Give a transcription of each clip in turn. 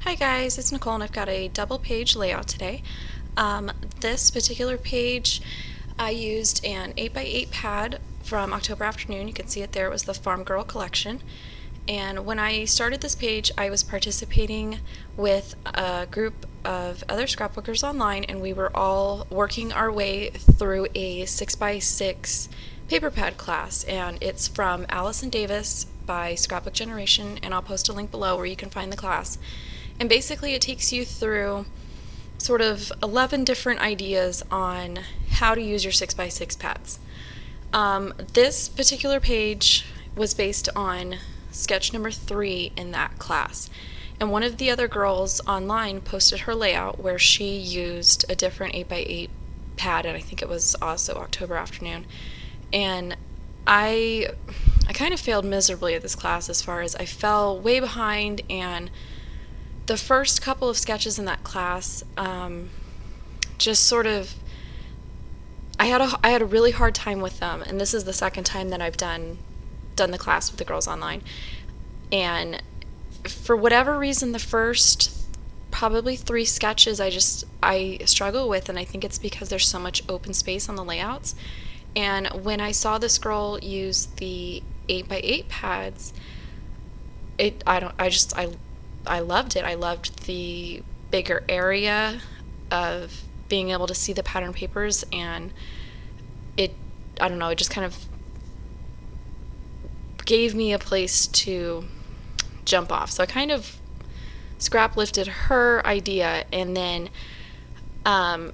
Hi guys, it's Nicole and I've got a double page layout today. This particular page I used an 8x8 pad from October Afternoon. You can see it there. It was the Farm Girl collection. And when I started this page, I was participating with a group of other scrapbookers online, and we were all working our way through a 6x6 paper pad class. And it's from Allison Davis by Scrapbook Generation, and I'll post a link below where you can find the class. And basically it takes you through sort of 11 different ideas on how to use your 6x6 pads. This particular page was based on sketch number 3 in that class. And one of the other girls online posted her layout where she used a different 8x8 pad, and I think it was also October Afternoon. And I kind of failed miserably at this class as far as I fell way behind, and the first couple of sketches in that class just sort of I had a really hard time with them, and this is the second time that I've done the class with the girls online. And for whatever reason, the first probably 3 sketches I struggle with, and I think it's because there's so much open space on the layouts. And when I saw this girl use the 8x8 pads, I loved it. I loved the bigger area of being able to see the pattern papers, and it just kind of gave me a place to jump off. So I kind of scrap lifted her idea, and then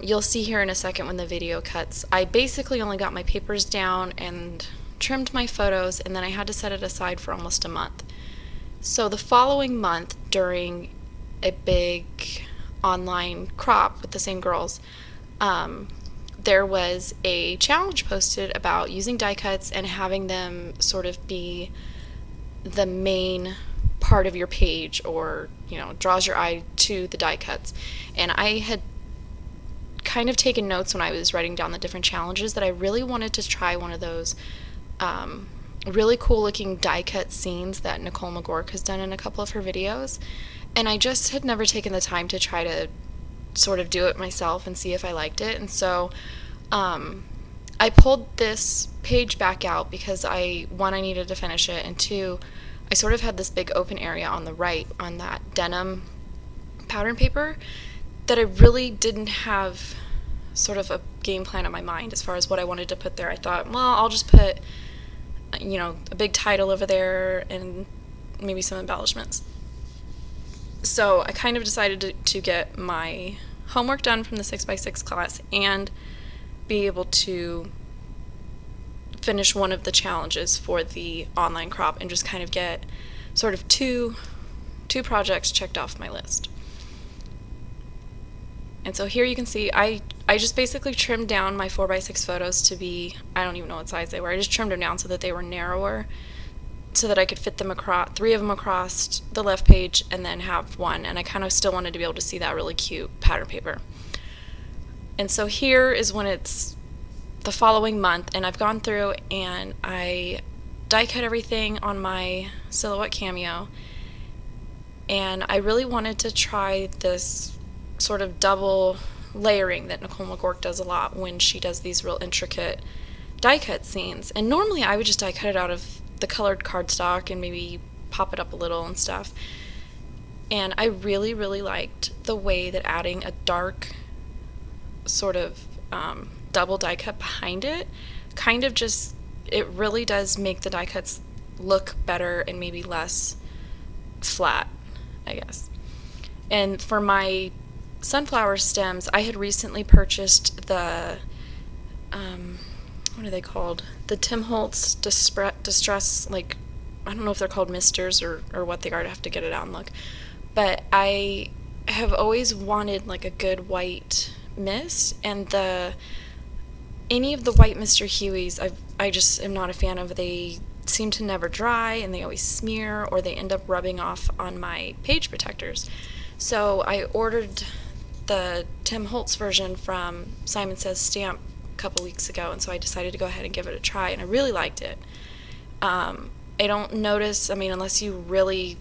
you'll see here in a second when the video cuts, I basically only got my papers down and trimmed my photos, and then I had to set it aside for almost a month. So the following month, during a big online crop with the same girls, there was a challenge posted about using die cuts and having them sort of be the main part of your page, or draws your eye to the die cuts. And I had kind of taken notes when I was writing down the different challenges that I really wanted to try one of those really cool looking die cut scenes that Nicole McGork has done in a couple of her videos, and I just had never taken the time to try to sort of do it myself and see if I liked it. And so I pulled this page back out because I needed to finish it, and 2, I sort of had this big open area on the right on that denim pattern paper that I really didn't have sort of a game plan in my mind as far as what I wanted to put there. I thought, well, I'll just put a big title over there and maybe some embellishments. So I kind of decided to get my homework done from the 6x6 class and be able to finish one of the challenges for the online crop and just kind of get sort of two projects checked off my list. And so here you can see I just basically trimmed down my 4x6 photos to be, I don't even know what size they were. I just trimmed them down so that they were narrower, so that I could fit them across, 3 of them across the left page, and then have one. And I kind of still wanted to be able to see that really cute pattern paper. And so here is when it's the following month, and I've gone through and I die cut everything on my Silhouette Cameo, and I really wanted to try this sort of double layering that Nicole McGork does a lot when she does these real intricate die cut scenes. And normally I would just die cut it out of the colored cardstock and maybe pop it up a little and stuff. And I really, really liked the way that adding a dark sort of double die cut behind it kind of just, it really does make the die cuts look better and maybe less flat, I guess. And for my sunflower stems, I had recently purchased the what are they called? The Tim Holtz Distress, like, I don't know if they're called misters or what they are. To have to get it out and look. But I have always wanted like a good white mist, and any of the white Mr. Hueys I just am not a fan of. They seem to never dry, and they always smear, or they end up rubbing off on my page protectors. So I ordered the Tim Holtz version from Simon Says Stamp a couple weeks ago, and so I decided to go ahead and give it a try, and I really liked it. I don't notice, unless you really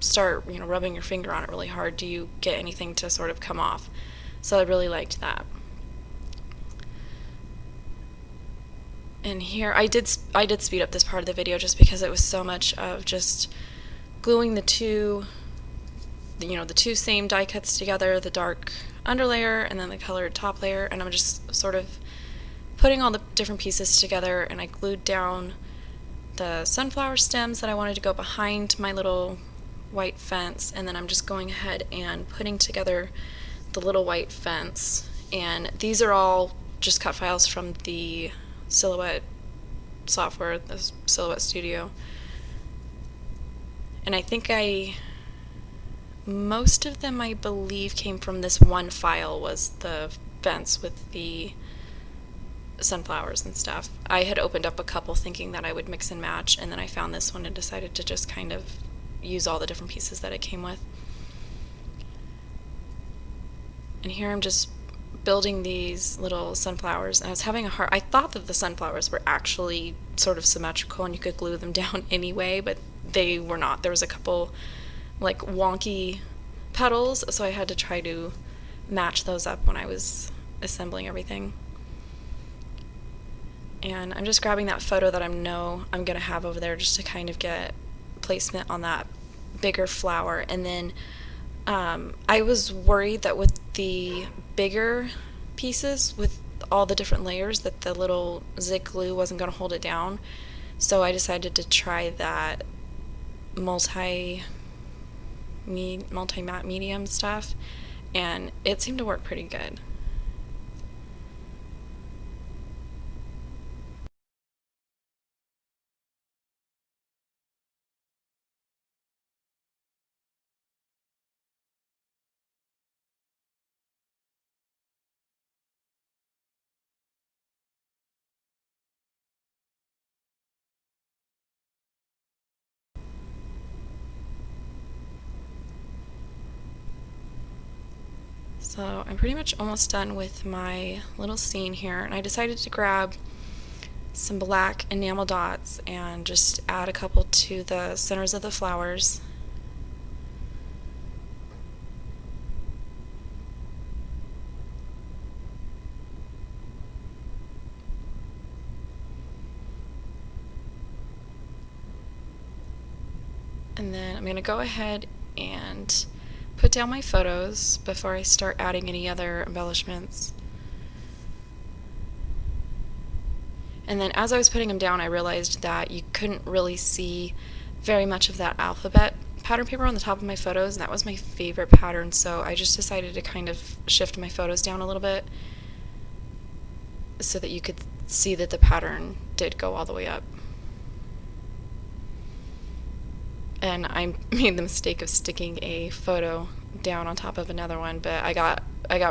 start, rubbing your finger on it really hard, do you get anything to sort of come off. So I really liked that. And here I did speed up this part of the video just because it was so much of just gluing the two same die cuts together, the dark underlayer and then the colored top layer, and I'm just sort of putting all the different pieces together. And I glued down the sunflower stems that I wanted to go behind my little white fence, and then I'm just going ahead and putting together the little white fence. And these are all just cut files from the Silhouette software, the Silhouette Studio. And I think most of them, I believe, came from this one file, was the fence with the sunflowers and stuff. I had opened up a couple thinking that I would mix and match, and then I found this one and decided to just kind of use all the different pieces that it came with. And here I'm just building these little sunflowers, and I was having I thought that the sunflowers were actually sort of symmetrical and you could glue them down anyway, but they were not. There was a couple like wonky petals, so I had to try to match those up when I was assembling everything. And I'm just grabbing that photo that I know I'm going to have over there just to kind of get placement on that bigger flower. And then I was worried that with the bigger pieces, with all the different layers, that the little zig glue wasn't going to hold it down. So I decided to try that multi-matte medium stuff, and it seemed to work pretty good. So I'm pretty much almost done with my little scene here, and I decided to grab some black enamel dots and just add a couple to the centers of the flowers. And then I'm going to go ahead and put down my photos before I start adding any other embellishments. And then as I was putting them down, I realized that you couldn't really see very much of that alphabet pattern paper on the top of my photos, and that was my favorite pattern, so I just decided to kind of shift my photos down a little bit so that you could see that the pattern did go all the way up. And I made the mistake of sticking a photo down on top of another one, but I got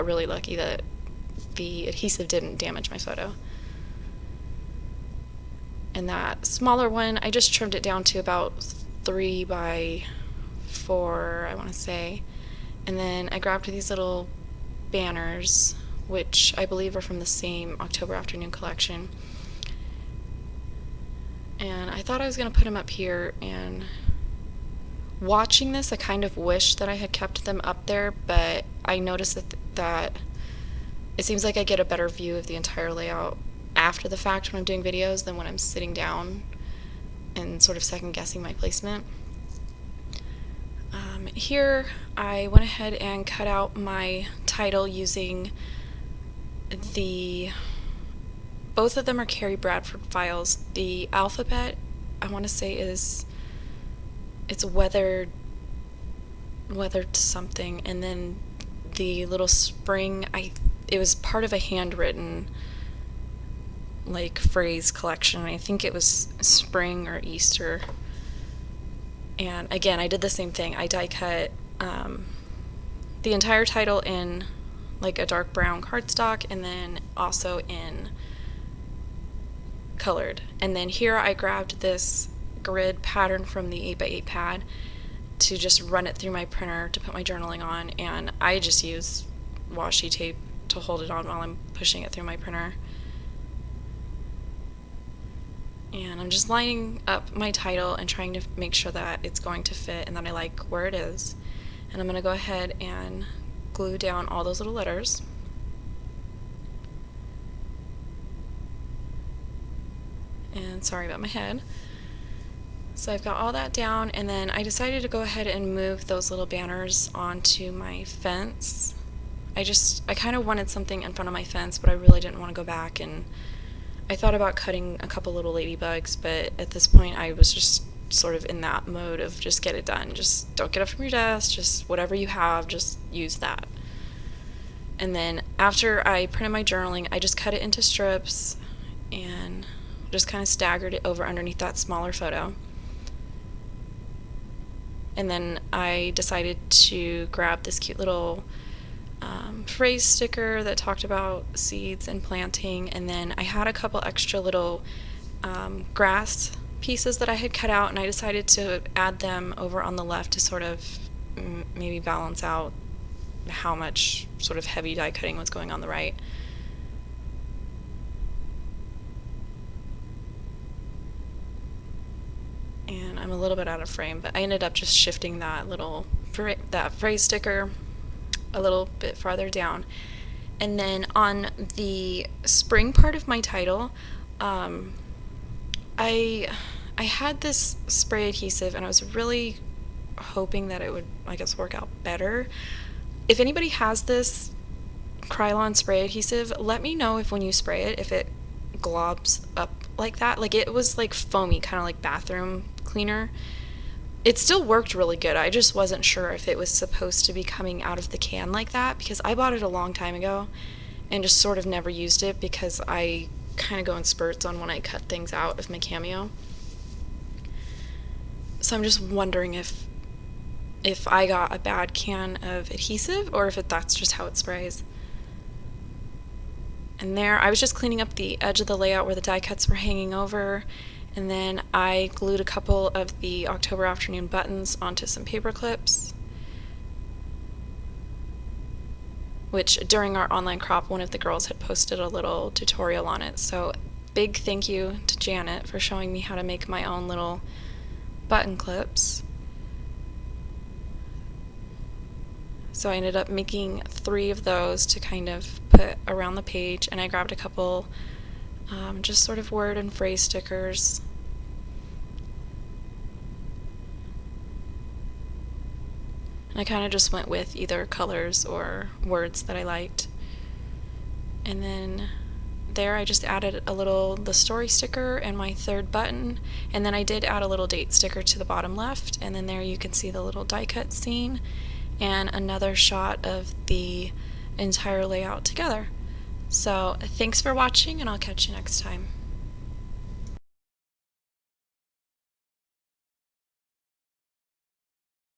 really lucky that the adhesive didn't damage my photo. And that smaller one, I just trimmed it down to about 3 by 4, I want to say. And then I grabbed these little banners, which I believe are from the same October Afternoon collection. And I thought I was going to put them up here, and watching this, I kind of wish that I had kept them up there, but I noticed that it seems like I get a better view of the entire layout after the fact when I'm doing videos than when I'm sitting down and sort of second guessing my placement. Here I went ahead and cut out my title using both of them are Carrie Bradford files. The alphabet, I want to say, it's weathered something, and then the little spring, it was part of a handwritten like phrase collection. I think it was spring or Easter. And again, I did the same thing. I die cut the entire title in like a dark brown cardstock, and then also in colored. And then here I grabbed this grid pattern from the 8x8 pad to just run it through my printer to put my journaling on, and I just use washi tape to hold it on while I'm pushing it through my printer. And I'm just lining up my title and trying to make sure that it's going to fit and that I like where it is. And I'm going to go ahead and glue down all those little letters. And sorry about my head. So I've got all that down, and then I decided to go ahead and move those little banners onto my fence. I kind of wanted something in front of my fence, but I really didn't want to go back, and I thought about cutting a couple little ladybugs, but at this point I was just sort of in that mode of just get it done. Just don't get up from your desk, just whatever you have, just use that. And then after I printed my journaling, I just cut it into strips and just kind of staggered it over underneath that smaller photo. And then I decided to grab this cute little phrase sticker that talked about seeds and planting, and then I had a couple extra little grass pieces that I had cut out, and I decided to add them over on the left to sort of maybe balance out how much sort of heavy die cutting was going on the right. And I'm a little bit out of frame, but I ended up just shifting that phrase sticker a little bit farther down. And then on the spring part of my title, I had this spray adhesive, and I was really hoping that it would, I guess, work out better. If anybody has this Krylon spray adhesive, let me know if when you spray it, if it globs up like that. Like, it was like foamy, kind of like bathroom cleaner. It still worked really good. I just wasn't sure if it was supposed to be coming out of the can like that, because I bought it a long time ago and just sort of never used it because I kind of go in spurts on when I cut things out of my Cameo. So I'm just wondering if I got a bad can of adhesive or if that's just how it sprays. And there, I was just cleaning up the edge of the layout where the die cuts were hanging over, and then I glued a couple of the October Afternoon buttons onto some paper clips, which during our online crop, one of the girls had posted a little tutorial on it. So big thank you to Janet for showing me how to make my own little button clips. So I ended up making 3 of those to kind of put around the page, and I grabbed a couple just sort of word and phrase stickers. And I kind of just went with either colors or words that I liked. And then there I just added the story sticker and my 3rd button, and then I did add a little date sticker to the bottom left, and then there you can see the little die cut scene and another shot of the entire layout together. So thanks for watching, and I'll catch you next time.